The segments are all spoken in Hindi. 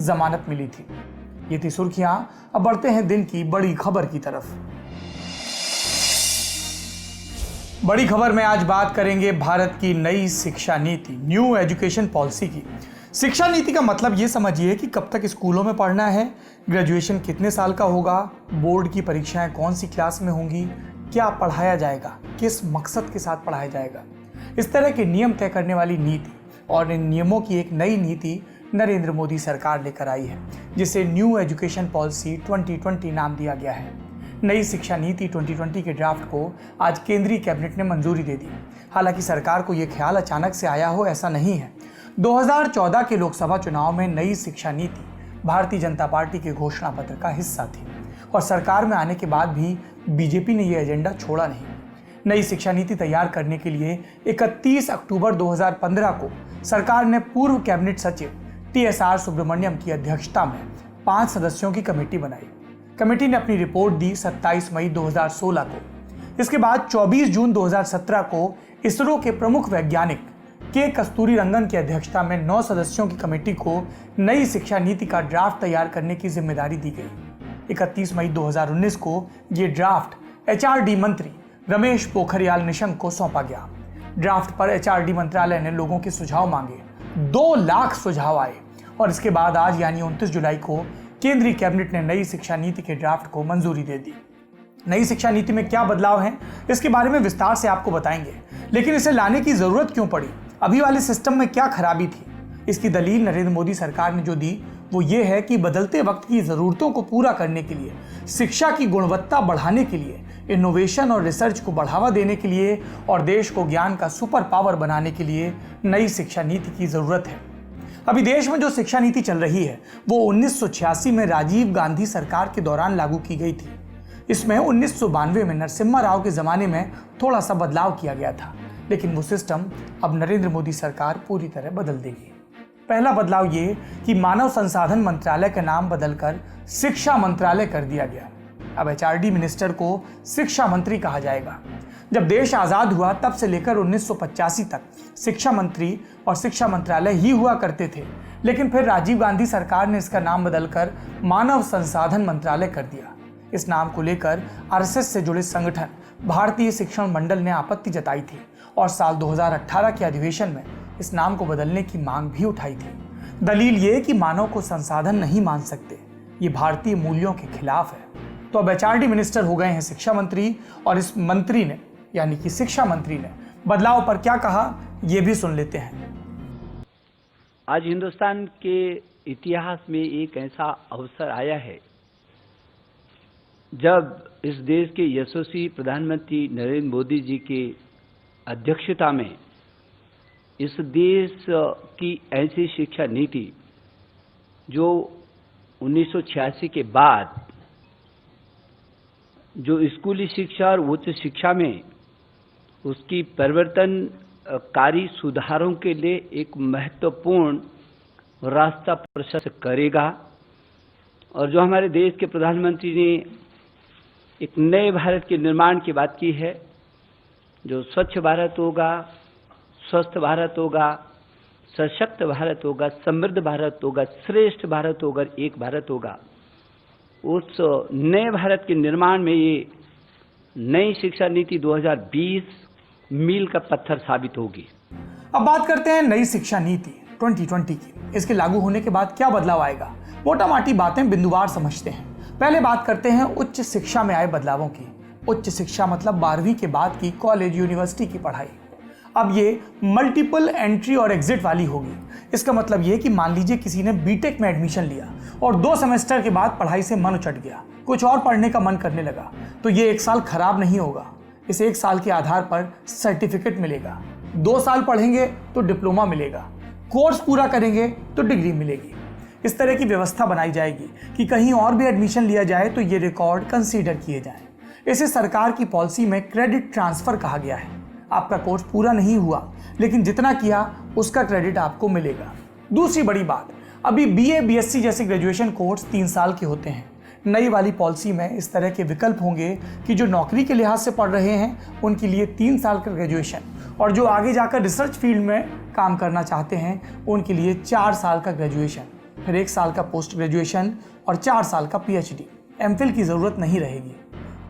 जमानत मिली थी। ये थी सुर्खियां। अब बढ़ते हैं दिन की बड़ी खबर की तरफ। बड़ी खबर में आज बात करेंगे भारत की नई शिक्षा नीति, न्यू एजुकेशन पॉलिसी की। शिक्षा नीति का मतलब ये समझिए कि कब तक स्कूलों में पढ़ना है, ग्रेजुएशन कितने साल का होगा, बोर्ड की परीक्षाएं कौन सी क्लास में होंगी, क्या पढ़ाया जाएगा, किस मकसद के साथ पढ़ाया जाएगा, इस तरह के नियम तय करने वाली नीति। और इन नियमों की एक नई नीति नरेंद्र मोदी सरकार लेकर आई है, जिसे न्यू एजुकेशन पॉलिसी 2020 नाम दिया गया है। नई शिक्षा नीति 2020 के ड्राफ्ट को आज केंद्रीय कैबिनेट ने मंजूरी दे दी। हालांकि सरकार को यह ख्याल अचानक से आया हो, ऐसा नहीं है। 2014 के लोकसभा चुनाव में नई शिक्षा नीति भारतीय जनता पार्टी के घोषणा पत्र का हिस्सा थी और सरकार में आने के बाद भी बीजेपी ने यह एजेंडा छोड़ा नहीं। नई शिक्षा नीति तैयार करने के लिए 31 अक्टूबर 2015 को सरकार ने पूर्व कैबिनेट सचिव TSR सुब्रमण्यम की अध्यक्षता में 5 सदस्यों की कमेटी बनाई। कमेटी ने अपनी रिपोर्ट दी 27 मई 2016 को। इसके बाद 24 जून 2017 को इसरो के प्रमुख वैज्ञानिक के कस्तूरीरंगन की अध्यक्षता में 9 सदस्यों की कमेटी को नई शिक्षा नीति का ड्राफ्ट तैयार करने की जिम्मेदारी दी गई। 31 मई 2019 को ये ड्राफ्ट HRD मंत्री रमेश पोखरियाल निशंक को सौंपा गया। ड्राफ्ट पर HRD मंत्रालय ने लोगों के सुझाव मांगे। 2 लाख सुझाव आए और इसके बाद आज यानी 29 जुलाई को केंद्रीय कैबिनेट ने नई शिक्षा नीति के ड्राफ्ट को मंजूरी दे दी। नई शिक्षा नीति में क्या बदलाव हैं, इसके बारे में विस्तार से आपको बताएंगे। लेकिन इसे लाने की जरूरत क्यों पड़ी, अभी वाले सिस्टम में क्या खराबी थी, इसकी दलील नरेंद्र मोदी सरकार ने जो दी वो ये है कि बदलते वक्त की जरूरतों को पूरा करने के लिए, शिक्षा की गुणवत्ता बढ़ाने के लिए, इनोवेशन और रिसर्च को बढ़ावा देने के लिए और देश को ज्ञान का सुपर पावर बनाने के लिए नई शिक्षा नीति की जरूरत है। अभी देश में जो शिक्षा नीति चल रही है वो 1986 में राजीव गांधी सरकार के दौरान लागू की गई थी। इसमें 1992 में नरसिम्हा राव के जमाने में थोड़ा सा बदलाव किया गया था, लेकिन वो सिस्टम अब नरेंद्र मोदी सरकार पूरी तरह बदल देगी। पहला बदलाव ये कि मानव संसाधन मंत्रालय का नाम बदलकर शिक्षा मंत्रालय कर दिया गया। अब HRD मिनिस्टर को शिक्षा मंत्री कहा जाएगा। जब देश आजाद हुआ तब से लेकर 1985 तक शिक्षा मंत्री और शिक्षा मंत्रालय ही हुआ करते थे, लेकिन फिर राजीव गांधी सरकार ने इसका नाम बदलकर मानव संसाधन मंत्रालय कर दिया। इस नाम को लेकर RSS से जुड़े संगठन भारतीय शिक्षण मंडल ने आपत्ति जताई थी और साल 2018 के अधिवेशन में इस नाम को बदलने की मांग भी उठाई थी। दलील ये कि मानव को संसाधन नहीं मान सकते, ये भारतीय मूल्यों के खिलाफ है। तो अब HRD मिनिस्टर हो गए हैं शिक्षा मंत्री और इस मंत्री ने यानी कि शिक्षा मंत्री ने बदलाव पर क्या कहा, ये भी सुन लेते हैं। आज हिंदुस्तान के इतिहास में एक ऐसा अवसर आया है जब इस देश के यशस्वी प्रधानमंत्री नरेंद्र मोदी जी की अध्यक्षता में इस देश की ऐसी शिक्षा नीति जो 1986 के बाद जो स्कूली शिक्षा और उच्च शिक्षा में उसकी परिवर्तनकारी सुधारों के लिए एक महत्वपूर्ण रास्ता प्रशस्त करेगा। और जो हमारे देश के प्रधानमंत्री ने एक नए भारत के निर्माण की बात की है, जो स्वच्छ भारत होगा, स्वस्थ भारत होगा, सशक्त भारत होगा, समृद्ध भारत होगा, श्रेष्ठ भारत होगा, एक भारत होगा, उस नए भारत के निर्माण में ये नई शिक्षा नीति 2020 मील का पत्थर साबित होगी। अब बात करते हैं नई शिक्षा नीति 2020 की। इसके लागू होने के बाद क्या बदलाव आएगा, मोटा माटी बातें बिंदुवार समझते हैं। पहले बात करते हैं उच्च शिक्षा में आए बदलावों की। उच्च शिक्षा मतलब 12वीं के बाद की कॉलेज यूनिवर्सिटी की पढ़ाई। अब ये मल्टीपल एंट्री और एग्जिट वाली होगी। इसका मतलब ये कि मान लीजिए किसी ने बीटेक में एडमिशन लिया और 2 सेमेस्टर के बाद पढ़ाई से मन उचट गया, कुछ और पढ़ने का मन करने लगा, तो ये 1 साल खराब नहीं होगा। इस 1 साल के आधार पर सर्टिफिकेट मिलेगा। 2 साल पढ़ेंगे तो डिप्लोमा मिलेगा, कोर्स पूरा करेंगे तो डिग्री मिलेगी। इस तरह की व्यवस्था बनाई जाएगी कि कहीं और भी एडमिशन लिया जाए तो ये रिकॉर्ड कंसीडर किए जाएं। इसे सरकार की पॉलिसी में क्रेडिट ट्रांसफर कहा गया है। आपका कोर्स पूरा नहीं हुआ, लेकिन जितना किया उसका क्रेडिट आपको मिलेगा। दूसरी बड़ी बात, अभी BA BSc जैसे ग्रेजुएशन कोर्स 3 साल के होते हैं। नई वाली पॉलिसी में इस तरह के विकल्प होंगे कि जो नौकरी के लिहाज से पढ़ रहे हैं उनके लिए 3 साल का ग्रेजुएशन, और जो आगे जाकर रिसर्च फील्ड में काम करना चाहते हैं उनके लिए 4 साल का ग्रेजुएशन। फिर 1 साल का पोस्ट ग्रेजुएशन और 4 साल का पीएचडी, एमफिल की ज़रूरत नहीं रहेगी।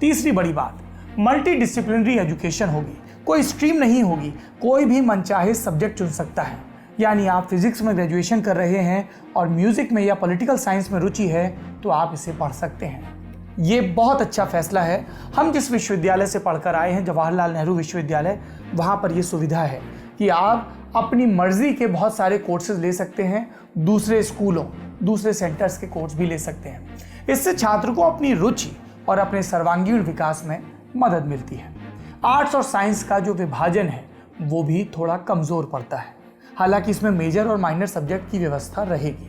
तीसरी बड़ी बात, मल्टी डिसिप्लिनरी एजुकेशन होगी। कोई स्ट्रीम नहीं होगी, कोई भी मनचाहे सब्जेक्ट चुन सकता है। यानी आप फिजिक्स में ग्रेजुएशन कर रहे हैं और म्यूजिक में या पॉलिटिकल साइंस में रुचि है तो आप इसे पढ़ सकते हैं। ये बहुत अच्छा फैसला है। हम जिस विश्वविद्यालय से पढ़कर आए हैं, जवाहरलाल नेहरू विश्वविद्यालय, वहाँ पर ये सुविधा है कि आप अपनी मर्जी के बहुत सारे कोर्सेज ले सकते हैं। दूसरे स्कूलों, दूसरे सेंटर्स के कोर्स भी ले सकते हैं। इससे छात्र को अपनी रुचि और अपने सर्वांगीण विकास में मदद मिलती है। आर्ट्स और साइंस का जो विभाजन है वो भी थोड़ा कमज़ोर पड़ता है। हालांकि इसमें मेजर और माइनर सब्जेक्ट की व्यवस्था रहेगी।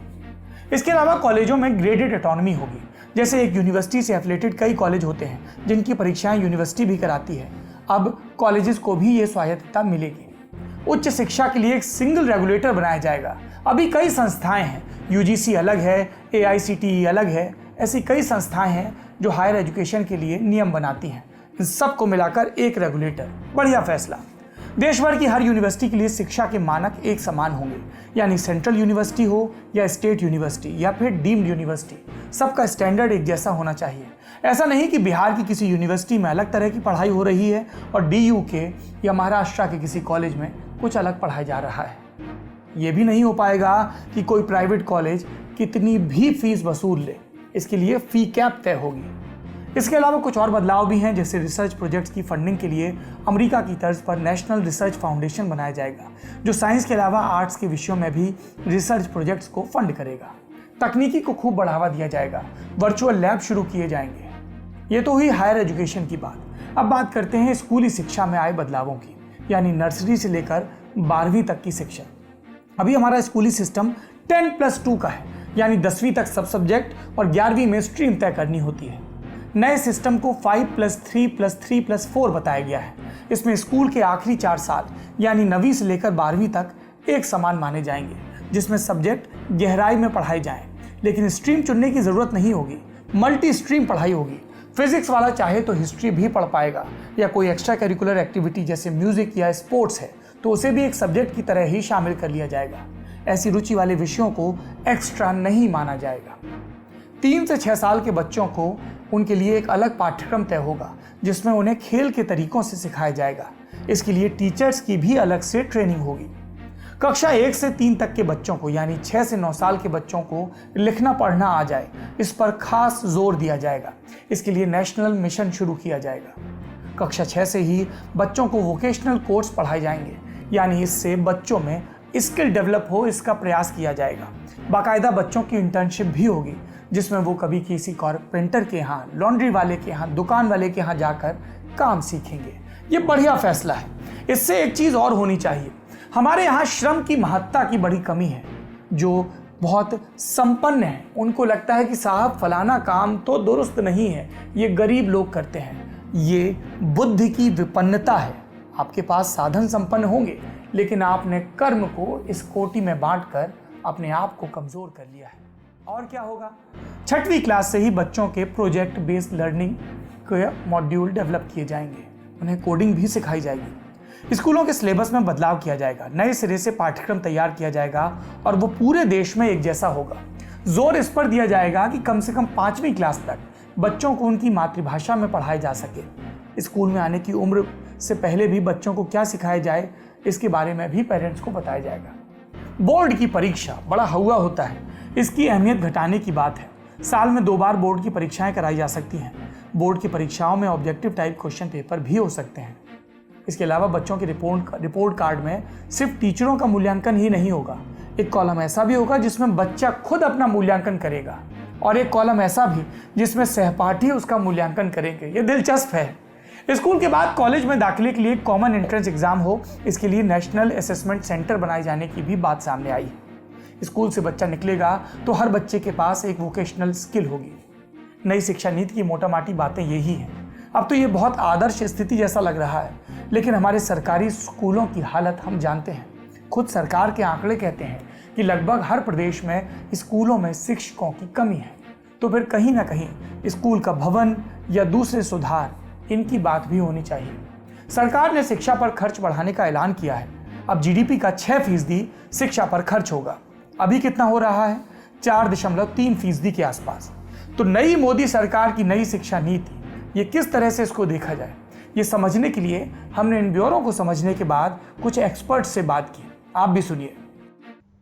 इसके अलावा कॉलेजों में ग्रेडेड ऑटोनॉमी होगी। जैसे एक यूनिवर्सिटी से एफिलेटेड कई कॉलेज होते हैं जिनकी परीक्षाएं यूनिवर्सिटी भी कराती है, अब कॉलेजेस को भी ये स्वायत्तता मिलेगी। उच्च शिक्षा के लिए एक सिंगल रेगुलेटर बनाया जाएगा। अभी कई संस्थाएं हैं, यूजीसी अलग है, एआईसीटीई अलग है, ऐसी कई संस्थाएं हैं जो हायर एजुकेशन के लिए नियम बनाती हैं। इन सबको मिलाकर एक रेगुलेटर, बढ़िया फैसला। देश भर की हर यूनिवर्सिटी के लिए शिक्षा के मानक एक समान होंगे, यानी सेंट्रल यूनिवर्सिटी हो या स्टेट यूनिवर्सिटी या फिर डीम्ड यूनिवर्सिटी, सबका स्टैंडर्ड एक जैसा होना चाहिए। ऐसा नहीं कि बिहार की किसी यूनिवर्सिटी में अलग तरह की पढ़ाई हो रही है और डीयू के या महाराष्ट्र के किसी कॉलेज में कुछ अलग पढ़ाया जा रहा है। ये भी नहीं हो पाएगा कि कोई प्राइवेट कॉलेज कितनी भी फीस वसूल ले, इसके लिए फी कैप तय होगी। इसके अलावा कुछ और बदलाव भी हैं, जैसे रिसर्च प्रोजेक्ट्स की फंडिंग के लिए अमेरिका की तर्ज पर नेशनल रिसर्च फाउंडेशन बनाया जाएगा, जो साइंस के अलावा आर्ट्स के विषयों में भी रिसर्च प्रोजेक्ट्स को फंड करेगा। तकनीकी को खूब बढ़ावा दिया जाएगा, वर्चुअल लैब शुरू किए जाएंगे। ये तो हुई हायर एजुकेशन की बात। अब बात करते हैं स्कूली शिक्षा में आए बदलावों की, यानी नर्सरी से लेकर 12वीं तक की शिक्षा। अभी हमारा स्कूली सिस्टम 10+2 का है, यानी 10वीं तक सब सब्जेक्ट और 11वीं में स्ट्रीम तय करनी होती है। नए सिस्टम को 5+3+3+4 बताया गया है। इसमें स्कूल के आखिरी 4 साल यानी 9वीं से लेकर 12वीं तक एक समान माने जाएंगे, जिसमें सब्जेक्ट गहराई में पढ़ाए जाएं, लेकिन स्ट्रीम चुनने की ज़रूरत नहीं होगी। मल्टी स्ट्रीम पढ़ाई होगी। फिजिक्स वाला चाहे तो हिस्ट्री भी पढ़ पाएगा, या कोई एक्स्ट्रा करिकुलर एक्टिविटी जैसे म्यूजिक या स्पोर्ट्स है तो उसे भी एक सब्जेक्ट की तरह ही शामिल कर लिया जाएगा। ऐसी रुचि वाले विषयों को एक्स्ट्रा नहीं माना जाएगा। 3 से 6 साल के बच्चों को उनके लिए एक अलग पाठ्यक्रम तय होगा, जिसमें उन्हें खेल के तरीकों से सिखाया जाएगा। इसके लिए टीचर्स की भी अलग से ट्रेनिंग होगी। कक्षा 1 से 3 तक के बच्चों को, यानी 6 से 9 साल के बच्चों को लिखना पढ़ना आ जाए, इस पर खास जोर दिया जाएगा। इसके लिए नेशनल मिशन शुरू किया जाएगा। कक्षा 6 से ही बच्चों को वोकेशनल कोर्स पढ़ाए जाएंगे, यानी इससे बच्चों में स्किल डेवलप हो, इसका प्रयास किया जाएगा। बाकायदा बच्चों की इंटर्नशिप भी होगी, जिसमें वो कभी किसी कारपेंटर के यहाँ, लॉन्ड्री वाले के यहाँ, दुकान वाले के यहाँ जाकर काम सीखेंगे। ये बढ़िया फैसला है। इससे एक चीज़ और होनी चाहिए, हमारे यहाँ श्रम की महत्ता की बड़ी कमी है। जो बहुत संपन्न है उनको लगता है कि साहब फलाना काम तो दुरुस्त नहीं है, ये गरीब लोग करते हैं। ये बुद्धि की विपन्नता है। आपके पास साधन संपन्न होंगे, लेकिन आपने कर्म को इस कोटि में बांटकर अपने आप को कमज़ोर कर लिया है। और क्या होगा? 6वीं क्लास से ही बच्चों के प्रोजेक्ट बेस्ड लर्निंग के मॉड्यूल डेवलप किए जाएंगे। उन्हें कोडिंग भी सिखाई जाएगी। स्कूलों के सिलेबस में बदलाव किया जाएगा। नए सिरे से पाठ्यक्रम तैयार किया जाएगा और वो पूरे देश में एक जैसा होगा। जोर इस पर दिया जाएगा कि कम से कम 5वीं क्लास तक बच्चों को उनकी मातृभाषा में पढ़ाया जा सके। स्कूल में आने की उम्र से पहले भी बच्चों को क्या सिखाया जाए, इसके बारे में भी पेरेंट्स को बताया जाएगा। बोर्ड की परीक्षा बड़ा हौवा होता है, इसकी अहमियत घटाने की बात है। साल में 2 बार बोर्ड की परीक्षाएं कराई जा सकती हैं। बोर्ड की परीक्षाओं में ऑब्जेक्टिव टाइप क्वेश्चन पेपर भी हो सकते हैं। इसके अलावा बच्चों के रिपोर्ट कार्ड में सिर्फ टीचरों का मूल्यांकन ही नहीं होगा। एक कॉलम ऐसा भी होगा जिसमें बच्चा खुद अपना मूल्यांकन करेगा, और एक कॉलम ऐसा भी जिसमें सहपाठी उसका मूल्यांकन करेंगे। ये दिलचस्प है। स्कूल के बाद कॉलेज में दाखिले के लिए कॉमन एंट्रेंस एग्जाम हो, इसके लिए नेशनल असेसमेंट सेंटर बनाए जाने की भी बात सामने आई है। स्कूल से बच्चा निकलेगा तो हर बच्चे के पास एक वोकेशनल स्किल होगी। नई शिक्षा नीति की मोटामाटी बातें यही हैं। अब तो ये बहुत आदर्श स्थिति जैसा लग रहा है, लेकिन हमारे सरकारी स्कूलों की हालत हम जानते हैं। खुद सरकार के आंकड़े कहते हैं कि लगभग हर प्रदेश में स्कूलों में शिक्षकों की कमी है। तो फिर कहीं ना कहीं स्कूल का भवन या दूसरे सुधार, इनकी बात भी होनी चाहिए। सरकार ने शिक्षा पर खर्च बढ़ाने का ऐलान किया है। अब जीडीपी का 6% शिक्षा पर खर्च होगा। अभी कितना हो रहा है? 4.3% के आसपास। तो नई मोदी सरकार की नई शिक्षा नीति, ये किस तरह से इसको देखा जाए, ये समझने के लिए हमने इन ब्योरों को समझने के बाद कुछ एक्सपर्ट से बात की। आप भी सुनिए।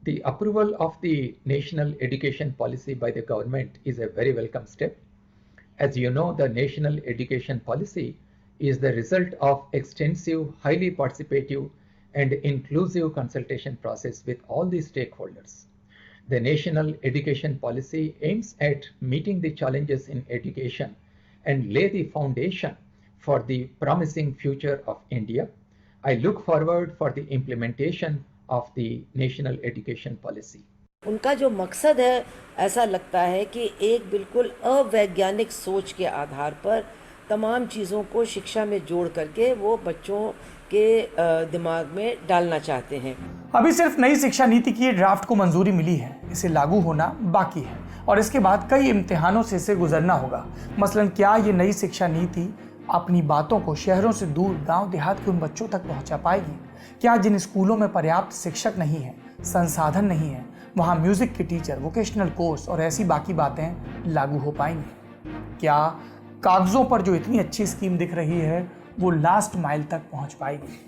The approval of the national education policy by the government is a very welcome step. As you know, the national education policy is the result of extensive, highly participative and inclusive consultation process with all the stakeholders. The national education policy aims at meeting the challenges in education and lay the foundation for the promising future of India. I look forward for the implementation of the national education policy. उनका जो मकसद है, ऐसा लगता है कि एक बिल्कुल अवैज्ञानिक सोच के आधार पर तमाम चीज़ों को शिक्षा में जोड़ करके वो बच्चों के दिमाग में डालना चाहते हैं। अभी सिर्फ नई शिक्षा नीति की ड्राफ्ट को मंजूरी मिली है, इसे लागू होना बाकी है और इसके बाद कई इम्तिहानों से इसे गुजरना होगा। मसलन क्या ये नई शिक्षा नीति अपनी बातों को शहरों से दूर गांव देहात के उन बच्चों तक पहुंचा पाएगी? क्या जिन स्कूलों में पर्याप्त शिक्षक नहीं है, संसाधन नहीं है, वहां म्यूजिक के टीचर, वोकेशनल कोर्स और ऐसी बाकी बातें लागू हो पाएंगी? क्या कागजों पर जो इतनी अच्छी स्कीम दिख रही है वो लास्ट माइल तक पहुंच पाएगी?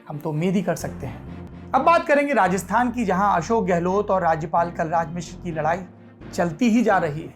हम तो उम्मीद ही कर सकते हैं। अब बात करेंगे राजस्थान की, जहां अशोक गहलोत और राज्यपाल कलराज मिश्र की लड़ाई चलती ही जा रही है।